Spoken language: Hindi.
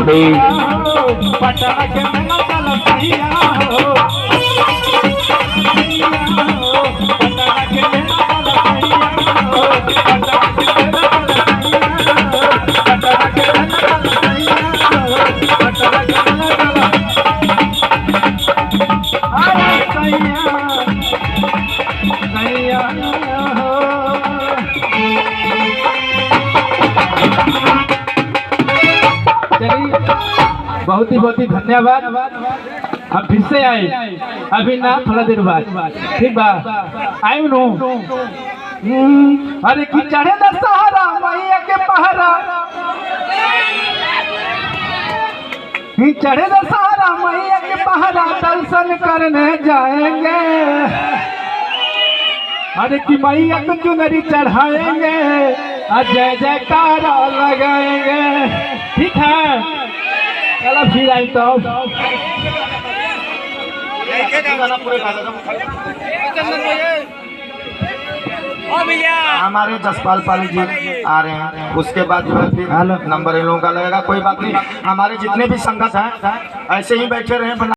जोड़ी पटना के मेला चलो सैया हो पटना के मेला चलो सैया हो पटना के मेला चलो पटना के मेला चलो सैया हो पटना के मेला चलो अरे सैया सैया हो चलिए बहुत ही धन्यवाद। अब फिर से आए अभी ना थोड़ा देर बाद ठीक बा आयु नो अरे की चढ़े न सहारा मैया के पहरा चढ़े न सहारा मैया के पहरा दर्शन करने जाएंगे अरे की मैया को चुनरी चढ़ाएंगे जय जयकारा लगाएंगे ठीक है चलो फिर आई तो हमारे जसपाल पाली जी आ रहे हैं, उसके बाद जो है फिर नंबर इन लोगों का लगेगा। कोई बात नहीं, हमारे जितने भी संगत हैं ऐसे ही बैठे रहे।